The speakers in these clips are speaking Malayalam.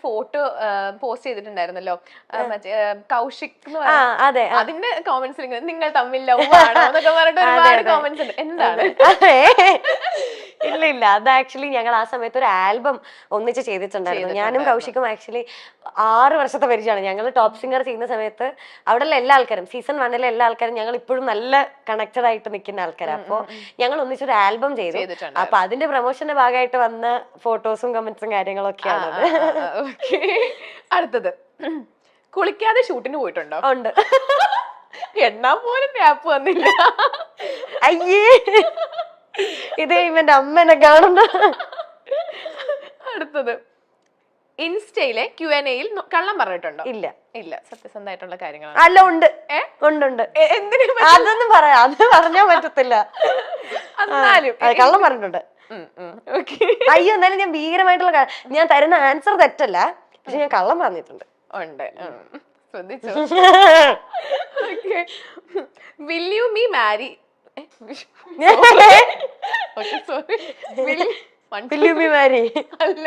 ഫോട്ടോ പോസ്റ്റ് ചെയ്തിട്ടുണ്ടായിരുന്നല്ലോ മറ്റേ കൗശിക് എന്ന് പറഞ്ഞ അതിന്റെ കോമന്റ്സിൽ നിങ്ങൾ തമ്മിൽ ലവ് ആണോ എന്നൊക്കെ പറഞ്ഞിട്ട് ഒരുപാട് കോമന്റ്സ് ഉണ്ട്. എന്താണ്? ഇല്ല അത് ആക്ച്വലി ഞങ്ങൾ ആ സമയത്ത് ഒരു ആൽബം ഒന്നിച്ച് ചെയ്തിട്ടുണ്ടായിരുന്നു. ഞാനും കൗശിക്കും ആക്ച്വലി 6 വർഷത്തെ പരിചയമാണ്. ഞങ്ങൾ ടോപ്പ് സിംഗർ ചെയ്യുന്ന സമയത്ത് അവിടെയുള്ള എല്ലാ ആൾക്കാരും സീസൺ 1 എല്ലാ ആൾക്കാരും ഞങ്ങൾ ഇപ്പോഴും നല്ല കണക്റ്റഡ് ആയിട്ട് നിൽക്കുന്ന ആൾക്കാരാണ്. അപ്പോൾ ഞങ്ങൾ ഒന്നിച്ചൊരു ആൽബം ചെയ്തു. അപ്പൊ അതിന്റെ പ്രൊമോഷന്റെ ഭാഗമായിട്ട് വന്ന ഫോട്ടോസും കമന്റ്സും കാര്യങ്ങളൊക്കെയാണ്. അടുത്തത്, കുളിക്കാതെ ഷൂട്ടിന് പോയിട്ടുണ്ടോ? ഉണ്ട്. എണ്ണാ പോലും ഗ്യാപ്പ് വന്നില്ല. അയ്യേ, ഇതേ ഇവന്റെ അമ്മനെ കാണുന്ന. അടുത്തത്, ഇൻസ്റ്റയിലെ Q&Aയിൽ കള്ളം പറഞ്ഞിട്ടുണ്ടോ? ഇല്ല ഇല്ല, സത്യസന്ധമായിട്ടുള്ള കാര്യങ്ങളാണ്. അല്ല ഉണ്ട്. അതൊന്നും പറയാം, അത് പറഞ്ഞാൻ പറ്റത്തില്ല. എന്നാലും കള്ളം പറഞ്ഞിട്ടുണ്ട്. അയ്യോ, എന്നാലും ഞാൻ ഭീകരമായിട്ടുള്ള ഞാൻ തരുന്ന ആൻസർ തെറ്റല്ല, പക്ഷെ ഞാൻ കള്ളം പറഞ്ഞിട്ടുണ്ട്. ഉണ്ട്, ശ്രദ്ധിച്ചോ? Will you me marry? അല്ല,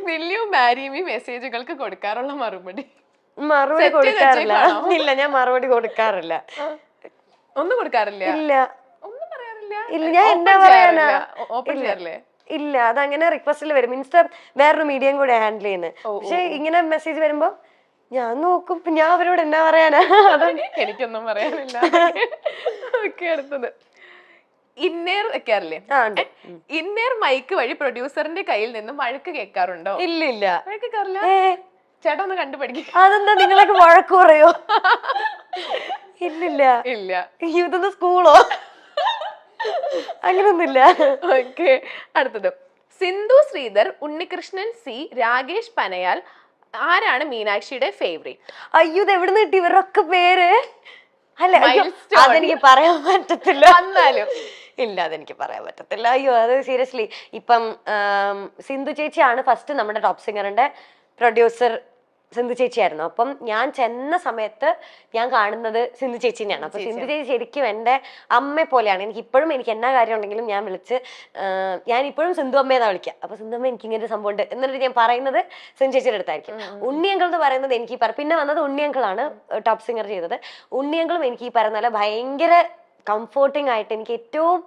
will you marry me മെസ്സേജുകൾക്ക് കൊടുക്കാറുള്ള മറുപടി കൊടുക്കാറില്ല. ഇല്ല, ഞാൻ മറുപടി കൊടുക്കാറില്ല. ഒന്നും കൊടുക്കാറില്ല. ഇല്ല, ഒന്നും പറയാറില്ല. ഇല്ല, ഞാൻ എന്താ പറയാനാ? ഓപ്പൺ ചെയ്യാറില്ലേ? ഇല്ല, അതങ്ങനെ റിക്വസ്റ്റിൽ വരും. ഇൻസ്റ്റ വേറൊരു മീഡിയം കൂടെ ഹാൻഡിൽ ചെയ്യുന്നത്. പക്ഷെ ഇങ്ങനെ മെസ്സേജ് വരുമ്പോ ഞാൻ നോക്കും. ഞാൻ അവരോട് എന്നാ പറയാനാ? എനിക്കൊന്നും പറയാനില്ല. ഓക്കെ, അടുത്തത്, ഇന്നേർ വെക്കാറില്ലേ? ഇന്നേർ മൈക്ക് വഴി പ്രൊഡ്യൂസറിന്റെ കയ്യിൽ നിന്നും വഴക്ക് കേൾക്കാറുണ്ടോ? ഇല്ല, വഴക്ക് കേൾക്കാറില്ല. ചേട്ടാ ഒന്ന് കണ്ടുപഠിക്കും. അതെന്താ, നിങ്ങളൊക്കെ വഴക്ക് പറയോ? ഇല്ല. ഇതൊന്ന് സ്കൂളോ? അങ്ങനൊന്നുമില്ല. ഓക്കെ, അടുത്തത്, സിന്ധു ശ്രീധർ, ഉണ്ണികൃഷ്ണൻ സി, രാകേഷ് പനയാൽ, ആരാണ് മീനാക്ഷിയുടെ ഫേവറേറ്റ്? അയ്യോ, ഇത് എവിടുന്ന് കിട്ടി ഇവരൊക്കെ പേര്? അല്ല, അതെനിക്ക് പറയാൻ പറ്റത്തില്ല. ഇല്ല, അതെനിക്ക് പറയാൻ പറ്റത്തില്ല. അയ്യോ, അത് സീരിയസ്ലി. ഇപ്പം സിന്ധു ചേച്ചിയാണ് ഫസ്റ്റ് നമ്മുടെ ടോപ്പ് സിംഗറിന്റെ പ്രൊഡ്യൂസർ. സിന്ധു ചേച്ചിയായിരുന്നു. അപ്പം ഞാൻ ചെന്ന സമയത്ത് ഞാൻ കാണുന്നത് സിന്ധു ചേച്ചിനെയാണ്. അപ്പൊ സിന്ധു ചേച്ചി ശരിക്കും എൻ്റെ അമ്മയെ പോലെയാണ്. എനിക്ക് ഇപ്പോഴും എനിക്ക് എന്നാ കാര്യം ഉണ്ടെങ്കിലും ഞാൻ വിളിച്ച് ഞാൻ ഇപ്പോഴും സിന്ധു അമ്മയെന്നാ വിളിക്കുക. അപ്പൊ സിന്ധു അമ്മ എനിക്ക് ഇങ്ങനെ ഒരു സംഭവം ഉണ്ട് എന്നിട്ട് ഞാൻ പറയുന്നത് സിന്ധു ചേച്ചിയുടെ അടുത്തായിരിക്കും. ഉണ്ണിയങ്കിൾ എന്ന് പറയുന്നത് എനിക്ക് പിന്നെ വന്നത് ഉണ്ണിയങ്കിളാണ് ടോപ്പ് സിംഗർ ചെയ്തത്. ഉണ്ണിയങ്കിളും എനിക്ക് ഈ പറയുന്ന പോലെ ഭയങ്കര കംഫോർട്ടിങ് ആയിട്ട് എനിക്ക് ഏറ്റവും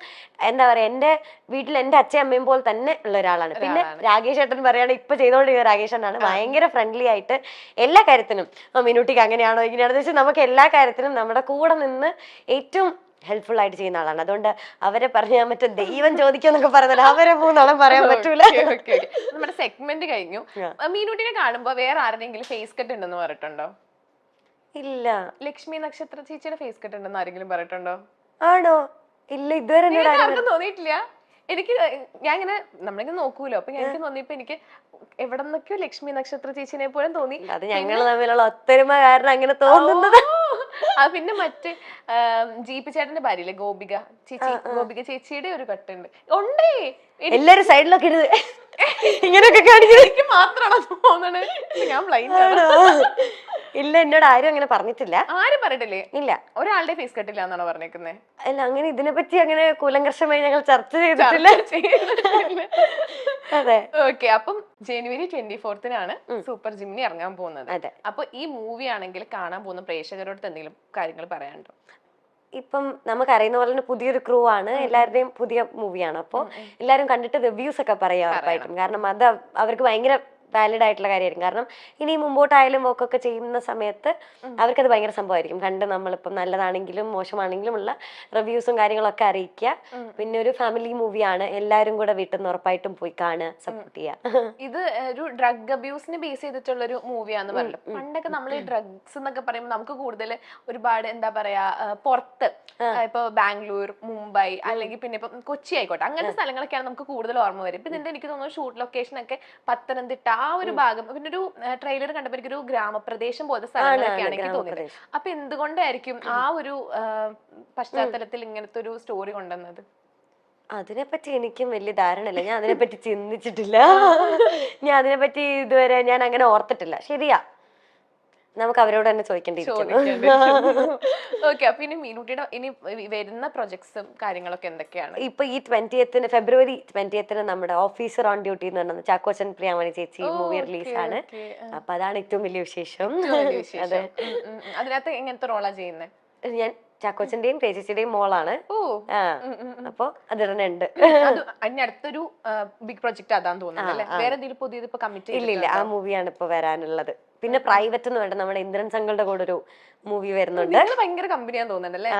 എന്താ പറയാ, എന്റെ വീട്ടിൽ എന്റെ അച്ഛയും അമ്മയും പോലെ തന്നെ ഉള്ള ഒരാളാണ്. പിന്നെ രാകേഷ് ഏട്ടൻ പറയുകയാണെങ്കിൽ ഇപ്പൊ ചെയ്തോണ്ടിരിക്കുന്ന രാകേഷ് ഏട്ടനാണ്. ഭയങ്കര ഫ്രണ്ട്ലി ആയിട്ട് എല്ലാ കാര്യത്തിനും, മിനുട്ടിക്ക് അങ്ങനെയാണോ ഇങ്ങനെയാണെന്ന് വെച്ചാൽ നമുക്ക് എല്ലാ കാര്യത്തിനും നമ്മുടെ കൂടെ നിന്ന് ഏറ്റവും ഹെൽപ്ഫുൾ ആയിട്ട് ചെയ്യുന്ന ആളാണ്. അതുകൊണ്ട് അവരെ പറഞ്ഞാൽ മറ്റേ ദൈവം ചോദിക്കാന്നൊക്കെ പറയുന്നത് അവരെ മൂന്നാളും പറയാൻ പറ്റൂല. നമ്മുടെ സെഗ്മെന്റ് കഴിഞ്ഞു. മീനുട്ടിനെ കാണുമ്പോ വേറെ ആരുടെയെങ്കിലും ഫേസ് കട്ട് ഉണ്ടെന്ന് പറഞ്ഞിട്ടുണ്ടോ? ഇല്ല. ലക്ഷ്മി നക്ഷത്ര ചേച്ചിയുടെ ഫേസ് കട്ട് ഉണ്ടെന്ന് ആരെങ്കിലും പറഞ്ഞിട്ടുണ്ടോ? ആണോ? ഇല്ല, ഇതുവരെ തോന്നിയിട്ടില്ല. എനിക്ക് ഞാൻ ഇങ്ങനെ നമ്മളിങ്ങനെ നോക്കൂലോ, അപ്പൊ എനിക്ക് തോന്നിയപ്പോ എനിക്ക് എവിടെ നിന്നൊക്കെയോ ലക്ഷ്മി നക്ഷത്ര ചേച്ചിനെ പോലും തോന്നി. അത് ഞങ്ങൾ തമ്മിലുള്ള ഒത്തൊരുമ കാരണം അങ്ങനെ തോന്നുന്നത്. പിന്നെ മറ്റേ ജീപ്പ് ചേട്ടന്റെ ഭാര്യയില്ലേ ഗോപിക ചേച്ചി, ഗോപിക ചേച്ചിയുടെ ഒരു കട്ടുണ്ട്. ഉണ്ടേ, എല്ലാരും സൈഡിലൊക്കെ ഇരുന്ന് ഇങ്ങനെയൊക്കെ കാണിക്കുന്നത് മാത്രമാണോ തോന്നണേ? ഞാൻ ബ്ലൈൻഡ് ആണ്. ഇല്ല, എന്നോട് ആരും അങ്ങനെ പറഞ്ഞിട്ടില്ല. ആരും പറഞ്ഞിട്ടില്ലേ? ഇല്ല, ഒരാളുടെ ഫേസ് കട്ടില്ല എന്നാണോ പറഞ്ഞേക്കുന്നത്? അല്ല, അങ്ങനെ ഇതിനെ പറ്റി അങ്ങനെ കൂലങ്കർഷമായി ഞങ്ങൾ ചർച്ച ചെയ്തിട്ടില്ല. അതെ. ഓക്കെ, അപ്പം ജനുവരി 24-നാണ് സൂപ്പർ ജിമ്നി ഇറങ്ങാൻ പോകുന്നത്. അതെ. അപ്പൊ ഈ മൂവി ആണെങ്കിൽ കാണാൻ പോകുന്ന പ്രേക്ഷകരോട് എന്തെങ്കിലും കാര്യങ്ങൾ പറയാനുണ്ടോ? ഇപ്പം നമുക്കറിയുന്ന പോലെ തന്നെ പുതിയൊരു ക്രൂ ആണ്, എല്ലാവരുടെയും പുതിയ മൂവിയാണ്. അപ്പോൾ എല്ലാവരും കണ്ടിട്ട് റിവ്യൂസ് ഒക്കെ പറയാം ഉറപ്പായിട്ടും. കാരണം അത് അവർക്ക് ഭയങ്കര വാലിഡ് ആയിട്ടുള്ള കാര്യമായിരിക്കും. കാരണം ഇനി മുമ്പോട്ടായാലും വർക്കൊക്കെ ചെയ്യുന്ന സമയത്ത് അവർക്കത് ഭയങ്കര സംഭവമായിരിക്കും. കണ്ട് നമ്മളിപ്പം നല്ലതാണെങ്കിലും മോശമാണെങ്കിലും ഉള്ള റിവ്യൂസും കാര്യങ്ങളൊക്കെ അറിയിക്കുക. പിന്നെ ഒരു ഫാമിലി മൂവിയാണ്, എല്ലാവരും കൂടെ വീട്ടിൽ നിന്ന് ഉറപ്പായിട്ടും പോയി കാണുക, സപ്പോർട്ട് ചെയ്യുക. ഇത് ഒരു ഡ്രഗ് അബ്യൂസിനെ ബേസ് ചെയ്തിട്ടുള്ള ഒരു മൂവിയാന്ന് പറഞ്ഞു. പണ്ടൊക്കെ നമ്മൾ ഈ ഡ്രഗ്സ് എന്നൊക്കെ പറയുമ്പോൾ നമുക്ക് കൂടുതൽ ഒരുപാട് എന്താ പറയാ പുറത്ത്, ഇപ്പൊ ബാംഗ്ലൂർ, മുംബൈ, അല്ലെങ്കിൽ പിന്നെ ഇപ്പൊ കൊച്ചി ആയിക്കോട്ടെ, അങ്ങനത്തെ സ്ഥലങ്ങളൊക്കെയാണ് നമുക്ക് കൂടുതൽ ഓർമ്മ വരും. ഇപ്പൊ ഇതിന്റെ എനിക്ക് തോന്നുന്നു ഷൂട്ട് ലൊക്കേഷൻ ഒക്കെ പത്തനംതിട്ട ആ ഒരു ഭാഗം. പിന്നെ ഒരു ട്രെയിലർ കണ്ടപ്പോൾ എനിക്കൊരു ഗ്രാമപ്രദേശം പോലത്തെ സ്ഥലങ്ങളൊക്കെയാണ് എനിക്ക് തോന്നിയത്. അപ്പൊ എന്തുകൊണ്ടായിരിക്കും ആ ഒരു പശ്ചാത്തലത്തിൽ ഇങ്ങനത്തെ ഒരു സ്റ്റോറി കൊണ്ടുവന്നത്? അതിനെപ്പറ്റി എനിക്കും വലിയ ധാരണയില്ല. ഞാൻ അതിനെപ്പറ്റി ചിന്തിച്ചിട്ടില്ല. ഞാൻ അതിനെപ്പറ്റി ഇതുവരെ ഞാൻ അങ്ങനെ ഓർത്തിട്ടില്ല. ശരിയാ, നമുക്ക് അവരോട് തന്നെ ചോദിക്കേണ്ടിയിരിക്കുന്നു. ഓക്കെ, അപ്പൊ ഇനി മീനൂട്ടിയുടെ ഇനി വരുന്ന പ്രൊജക്ട്സും കാര്യങ്ങളൊക്കെ എന്തൊക്കെയാണ്? ഇപ്പൊ ഈ 20th ഫെബ്രുവരി 20th നമ്മുടെ ഓഫീസർ ഓൺ ഡ്യൂട്ടി എന്ന് പറഞ്ഞത് ചാക്കോച്ചൻ പ്രിയാമണി ചേച്ചി മൂവി റിലീസാണ്. അപ്പൊ അതാണ് ഏറ്റവും വലിയ വിശേഷം. അതെ, അതിനകത്ത് എങ്ങനത്തെ റോളാ ചെയ്യുന്നത്? ഞാൻ ചാക്കോച്ചന്റെയും ചേച്ചിയുടെയും മോളാണ്. അപ്പൊ അത് തന്നെ ഉണ്ട്. അടുത്തൊരു ബിഗ് പ്രൊജക്ട് അതാന്ന് തോന്നുന്നു. വേറെ എന്തെങ്കിലും പുതിയത് ഇപ്പൊ കമ്മിറ്റ്? ഇല്ല, ആ മൂവിയാണ് ഇപ്പൊ വരാനുള്ളത്. പിന്നെ പ്രൈവറ്റ് എന്ന് വേണ്ട നമ്മുടെ ഇന്ദ്രൻ സംഘങ്ങളുടെ കൂടെ ഒരു മൂവി വരുന്നുണ്ട്. ഭയങ്കര കമ്പനിയാന്ന് തോന്നുന്നുണ്ടല്ലേ?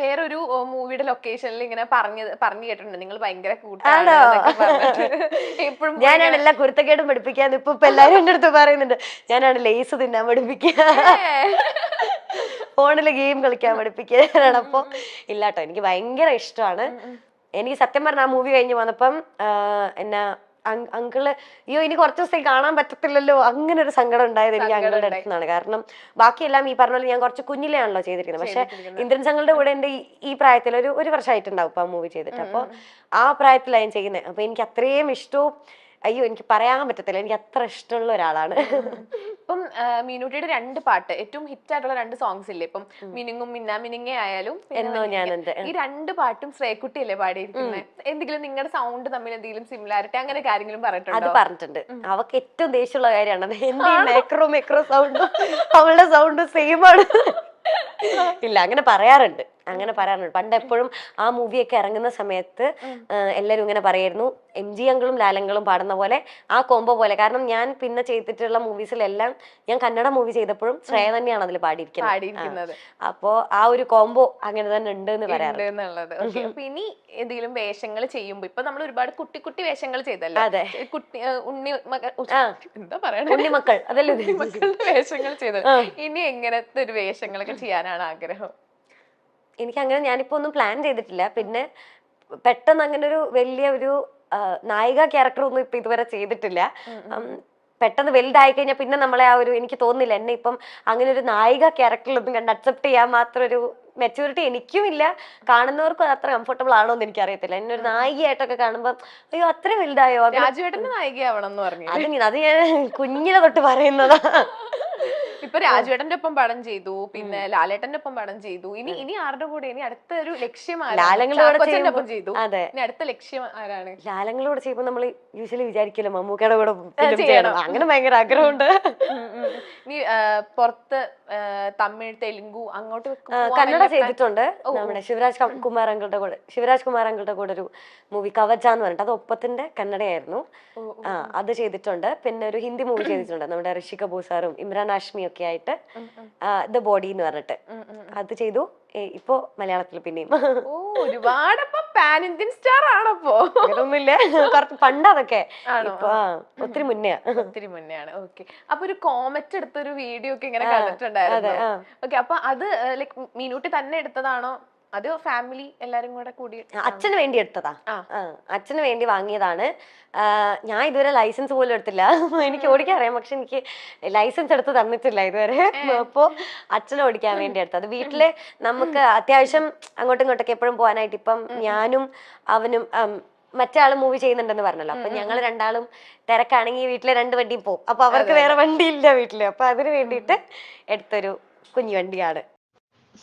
വേറൊരു മൂവിയുടെ ലൊക്കേഷനിൽ ഇങ്ങനെ പറഞ്ഞു കേട്ടിട്ടുണ്ട് നിങ്ങൾ ഭയങ്കര കൂട്ടാണോ. എപ്പോഴും ഞാനാണ് എല്ലാ കുരുത്തക്കേടും പഠിപ്പിക്കാൻ ഇപ്പൊ എല്ലാരും എന്റെ അടുത്ത് പറയുന്നുണ്ട്. ഞാനാണ് ലേസ് തിന്നാൻ പഠിപ്പിക്കുക, ഫോണില് ഗെയിം കളിക്കാൻ പഠിപ്പിക്കാനാണ്. അപ്പൊ ഇല്ലാട്ടോ, എനിക്ക് ഭയങ്കര ഇഷ്ടമാണ്. എനിക്ക് സത്യം പറഞ്ഞ ആ മൂവി കഴിഞ്ഞ് വന്നപ്പം എന്നാ അങ്കിള് അയ്യോ ഇനി കുറച്ച് ദിവസത്തേക്ക് കാണാൻ പറ്റത്തില്ലല്ലോ, അങ്ങനെ ഒരു സങ്കടം ഉണ്ടായത് എനിക്ക് അങ്കിളുടെ അടുത്ത് നിന്നാണ്. കാരണം ബാക്കിയെല്ലാം ഈ പറഞ്ഞ പോലെ ഞാൻ കുറച്ച് കുഞ്ഞിലെയാണല്ലോ ചെയ്തിരിക്കുന്നത്. പക്ഷെ ഇന്ദ്രൻ സംഘങ്ങളുടെ കൂടെ എന്റെ ഈ പ്രായത്തിൽ ഒരു വർഷമായിട്ടുണ്ടാവും ഇപ്പൊ ആ മൂവി ചെയ്തിട്ട്. അപ്പൊ ആ പ്രായത്തിലാണ് ഞാൻ ചെയ്യുന്നത്. അപ്പൊ എനിക്ക് അത്രയും ഇഷ്ടവും അയ്യോ എനിക്ക് പറയാൻ പറ്റത്തില്ല, എനിക്ക് അത്ര ഇഷ്ടമുള്ള ഒരാളാണ്. ഇപ്പം മീനൂട്ടിയുടെ 2 പാട്ട് ഏറ്റവും ഹിറ്റ് ആയിട്ടുള്ള 2 സോങ്സ് ഇല്ലേ? ഇപ്പം മിനുങ്ങും മിന്നാ മിനുങ്ങേ ആയാലും എന്നോ ഞാൻ എന്ത്, ഈ 2 പാട്ടും ശ്രേയക്കുട്ടി അല്ലേ പാടിയിരിക്കുന്നത്? എന്തെങ്കിലും നിങ്ങളുടെ സൗണ്ട് തമ്മിൽ എന്തെങ്കിലും സിമിലാരിറ്റി അങ്ങനെ കാര്യങ്ങളും പറഞ്ഞിട്ടുണ്ടോ? അത് പറഞ്ഞിട്ടുണ്ട്. അവക്ക് ഏറ്റവും ദേഷ്യമുള്ള കാര്യമാണ് എന്റെ മെക്രോ സൗണ്ടും അവളുടെ സൗണ്ടും സെയിം ആണ്. ഇല്ല, അങ്ങനെ പറയാറുണ്ട്. പണ്ട് എപ്പോഴും ആ മൂവിയൊക്കെ ഇറങ്ങുന്ന സമയത്ത് എല്ലാരും ഇങ്ങനെ പറയായിരുന്നു, MG അങ്കിളും ലാലങ്കളും പാടുന്ന പോലെ ആ കോംബോ പോലെ. കാരണം ഞാൻ പിന്നെ ചെയ്തിട്ടുള്ള മൂവീസിലെല്ലാം ഞാൻ കന്നഡ മൂവി ചെയ്തപ്പോഴും ശ്രേയ തന്നെയാണ് അതിൽ പാടിയിരിക്കുന്നത്. അപ്പോ ആ ഒരു കോംബോ അങ്ങനെ തന്നെ ഉണ്ട് എന്ന് പറയാറുള്ളത്. അപ്പൊ ഇനി എന്തെങ്കിലും വേഷങ്ങൾ ചെയ്യുമ്പോ ഇപ്പൊ നമ്മൾ ഒരുപാട് കുട്ടി കുട്ടി വേഷങ്ങൾ ചെയ്തല്ലോ. അതെ, കുട്ടി എന്താ പറയണ ഉണ്ണിമക്കൾ, അതല്ലേ ഉണ്ണിമക്കളുടെ വേഷങ്ങൾ ചെയ്തത്. ഇനി എങ്ങനത്തെ ഒരു വേഷങ്ങളൊക്കെ ചെയ്യാനാണ് ആഗ്രഹം? എനിക്ക് അങ്ങനെ ഞാനിപ്പോ ഒന്നും പ്ലാൻ ചെയ്തിട്ടില്ല. പിന്നെ പെട്ടെന്ന് അങ്ങനെ ഒരു വലിയ ഒരു നായിക ക്യാരക്ടർ ഒന്നും ഇപ്പൊ ഇതുവരെ ചെയ്തിട്ടില്ല. പെട്ടെന്ന് വലുതായി കഴിഞ്ഞാൽ പിന്നെ നമ്മളെ ആ ഒരു എനിക്ക് തോന്നുന്നില്ല എന്നെ ഇപ്പം അങ്ങനെ ഒരു നായിക ക്യാരക്ടറിലൊന്നും കണ്ട് അക്സെപ്റ്റ് ചെയ്യാൻ മാത്രം ഒരു മെച്യൂരിറ്റി എനിക്കും ഇല്ല, കാണുന്നവർക്കും അത് അത്ര കംഫർട്ടബിൾ ആണോ എന്ന് എനിക്ക് അറിയത്തില്ല. എന്നെ ഒരു നായികയായിട്ടൊക്കെ കാണുമ്പോ അയ്യോ അത്ര വലുതായോ, രാജുവേട്ടന്റെ നായികയാവണം എന്ന് പറഞ്ഞു. അത് ഞാൻ കുഞ്ഞിലെ തൊട്ട് പറയുന്നതാ. ഇപ്പൊ രാജുവേട്ടന്റെ ഒപ്പം പടം ചെയ്തു, പിന്നെ ലാലേട്ടന്റെ ഒപ്പം പടം ചെയ്തു. ഇനി ആരുടെ കൂടെ ഇനി അടുത്ത ഒരു ലക്ഷ്യം ലാലങ്ങളോടൊപ്പം ചെയ്തു. അതെ, ഇനി അടുത്ത ലക്ഷ്യം ആരാണ്? ലാലങ്ങളോട് ചെയ്യുമ്പോ നമ്മൾ യൂഷ്വലി വിചാരിക്കല്ലോ മമ്മൂക്കയുടെ കൂടെ ചെയ്യണം, അങ്ങനെ ഭയങ്കര ആഗ്രഹമുണ്ട്. നീ പുറത്ത് തമിഴ് തെലുങ്കു അങ്ങോട്ട് കന്നഡ ചെയ്തിട്ടുണ്ട്. നമ്മുടെ ശിവരാജ് കുമാർ അങ്കിളുടെ കൂടെ ഒരു മൂവി കവച എന്ന് പറഞ്ഞിട്ട്, അത് ഒപ്പത്തിന്റെ കന്നഡയായിരുന്നു. അത് ചെയ്തിട്ടുണ്ട്. പിന്നെ ഒരു ഹിന്ദി മൂവി ചെയ്തിട്ടുണ്ട് നമ്മുടെ ഋഷി കപൂർ സാറും ഇമ്രാൻ ഹാഷ്മിയും ഒക്കെ ആയിട്ട്, ദ ബോഡി എന്ന് പറഞ്ഞിട്ട് അത് ചെയ്തു. ഇപ്പൊ മലയാളത്തിൽ പിന്നെയും ഒരുപാട് പാൻ ഇന്ത്യൻ സ്റ്റാർ ആണപ്പോ. അങ്ങനൊന്നുമില്ല, കുറച്ച് പണ്ട് അതൊക്കെ ഒത്തിരി മുന്നെയാണ്. ഓക്കെ, അപ്പൊ ഒരു കോമറ്റ് എടുത്തൊരു വീഡിയോ ഒക്കെ ഇങ്ങനെ കണ്ടിട്ടുണ്ടായിരുന്നു. ഓക്കെ, അപ്പൊ അത് ലൈക് മീനൂട്ടി തന്നെ എടുത്തതാണോ അത് ഫാമിലി എല്ലാരും കൂടെ കൂടി? അച്ഛന് വേണ്ടി എടുത്തതാ, അച്ഛന് വേണ്ടി വാങ്ങിയതാണ്. ഞാൻ ഇതുവരെ ലൈസൻസ് പോലും എടുത്തില്ല. എനിക്ക് ഓടിക്കാൻ അറിയാം, പക്ഷെ എനിക്ക് ലൈസൻസ് എടുത്ത് തന്നിട്ടില്ല ഇതുവരെ. അപ്പോ അച്ഛനെ ഓടിക്കാൻ വേണ്ടി എടുത്തത്. വീട്ടില് നമുക്ക് അത്യാവശ്യം അങ്ങോട്ടും ഇങ്ങോട്ടൊക്കെ എപ്പോഴും പോകാനായിട്ട് ഇപ്പം ഞാനും അവനും മറ്റേ ആള് മൂവി ചെയ്യുന്നുണ്ടെന്ന് പറഞ്ഞല്ലോ. അപ്പൊ ഞങ്ങൾ രണ്ടാളും തിരക്കാണെങ്കിൽ വീട്ടിലെ 2 വണ്ടിയും പോകും. അപ്പൊ അവർക്ക് വേറെ വണ്ടി ഇല്ല വീട്ടില്. അപ്പൊ അതിന് വേണ്ടിയിട്ട് എടുത്തൊരു കുഞ്ഞു വണ്ടിയാണ്.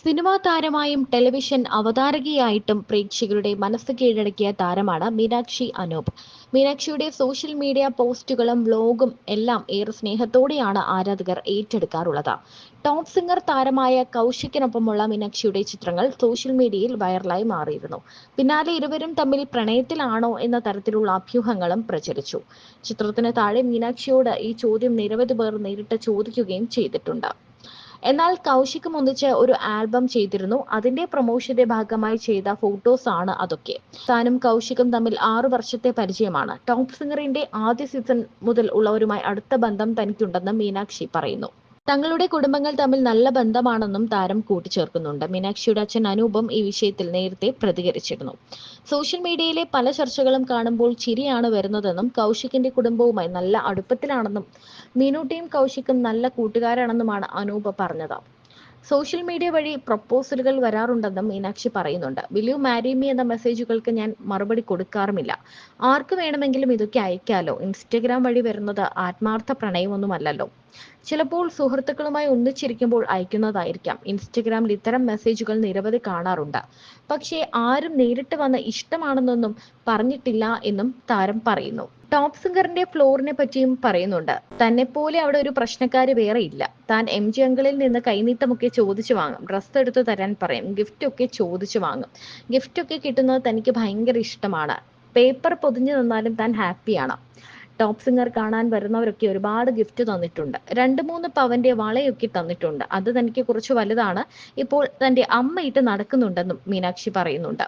സിനിമാ താരമായും ടെലിവിഷൻ അവതാരകയായിട്ടും പ്രേക്ഷകരുടെ മനസ്സ് കീഴടക്കിയ താരമാണ് മീനാക്ഷി അനൂപ്. മീനാക്ഷിയുടെ സോഷ്യൽ മീഡിയ പോസ്റ്റുകളും വ്ലോഗും എല്ലാം ഏറെ സ്നേഹത്തോടെയാണ് ആരാധകർ ഏറ്റെടുക്കാറുള്ളത്. ടോപ്പ് സിംഗർ താരമായ കൗശിക്കിനൊപ്പമുള്ള മീനാക്ഷിയുടെ ചിത്രങ്ങൾ സോഷ്യൽ മീഡിയയിൽ വൈറലായി മാറിയിരുന്നു. പിന്നാലെ ഇരുവരും തമ്മിൽ പ്രണയത്തിലാണോ എന്ന തരത്തിലുള്ള അഭ്യൂഹങ്ങളും പ്രചരിച്ചു. ചിത്രത്തിന് താഴെ മീനാക്ഷിയോട് ഈ ചോദ്യം നിരവധി പേർ നേരിട്ട് ചോദിക്കുകയും ചെയ്തിട്ടുണ്ട്. എന്നാൽ കൗശിക്കും ഒന്നിച്ച് ഒരു ആൽബം ചെയ്തിരുന്നു. അതിന്റെ പ്രൊമോഷന്റെ ഭാഗമായി ചെയ്ത ഫോട്ടോസ് ആണ് അതൊക്കെ. താനും കൗശിക്കും തമ്മിൽ 6 വർഷത്തെ പരിചയമാണ്. ടോപ്പ് സിംഗറിന്റെ ആദ്യ സീസൺ മുതൽ ഉള്ളവരുമായി അടുത്ത ബന്ധം തനിക്കുണ്ടെന്ന് മീനാക്ഷി പറയുന്നു. തങ്ങളുടെ കുടുംബങ്ങൾ തമ്മിൽ നല്ല ബന്ധമാണെന്നും താരം കൂട്ടിച്ചേർക്കുന്നുണ്ട്. മീനാക്ഷിയുടെ അച്ഛൻ അനൂപും ഈ വിഷയത്തിൽ നേരത്തെ പ്രതികരിച്ചിരുന്നു. സോഷ്യൽ മീഡിയയിലെ പല ചർച്ചകളും കാണുമ്പോൾ ചിരിയാണ് വരുന്നതെന്നും കൗശിക്കിന്റെ കുടുംബവുമായി നല്ല അടുപ്പത്തിലാണെന്നും മീനൂട്ടിയും കൗശിക്കും നല്ല കൂട്ടുകാരാണെന്നുമാണ് അനൂപ് പറഞ്ഞത്. സോഷ്യൽ മീഡിയ വഴി പ്രപ്പോസലുകൾ വരാറുണ്ടെന്നും മീനാക്ഷി പറയുന്നുണ്ട്. വിൽ യു മാരി മീ എന്ന മെസ്സേജുകൾക്ക് ഞാൻ മറുപടി കൊടുക്കാറുമില്ല. ആർക്ക് വേണമെങ്കിലും ഇതൊക്കെ അയക്കാലോ. ഇൻസ്റ്റഗ്രാം വഴി വരുന്നത് ആത്മാർത്ഥ പ്രണയമൊന്നുമല്ലല്ലോ. ചിലപ്പോൾ സുഹൃത്തുക്കളുമായി ഒന്നിച്ചിരിക്കുമ്പോൾ അയക്കുന്നതായിരിക്കാം. ഇൻസ്റ്റഗ്രാമിൽ ഇത്തരം മെസ്സേജുകൾ നിരവധി കാണാറുണ്ട്. പക്ഷേ ആരും നേരിട്ട് വന്ന് ഇഷ്ടമാണെന്നൊന്നും പറഞ്ഞിട്ടില്ല എന്നും താരം പറയുന്നു. ടോപ്പ് സിംഗറിന്റെ ഫ്ലോറിനെ പറ്റിയും പറയുന്നുണ്ട്. തന്നെപ്പോലെ അവിടെ ഒരു പ്രശ്നക്കാര് വേറെ ഇല്ല. താൻ MG അങ്കിളിൽ നിന്ന് കൈനീട്ടമൊക്കെ ചോദിച്ചു വാങ്ങും, ഡ്രസ്സ് എടുത്തു തരാൻ പറയും, ഗിഫ്റ്റ് ഒക്കെ ചോദിച്ചു വാങ്ങും. ഗിഫ്റ്റ് ഒക്കെ കിട്ടുന്നത് തനിക്ക് ഭയങ്കര ഇഷ്ടമാണ്. പേപ്പർ പൊതിഞ്ഞു തന്നാലും താൻ ഹാപ്പിയാണ്. ടോപ്പ് സിംഗർ കാണാൻ വരുന്നവരൊക്കെ ഒരുപാട് ഗിഫ്റ്റ് തന്നിട്ടുണ്ട്. 2-3 പവന്റെ വളയൊക്കെ തന്നിട്ടുണ്ട്. അത് തനിക്ക് കുറച്ച് വലുതാണ്. ഇപ്പോൾ തന്റെ അമ്മ ഇട്ട് നടക്കുന്നുണ്ടെന്നും മീനാക്ഷി പറയുന്നുണ്ട്.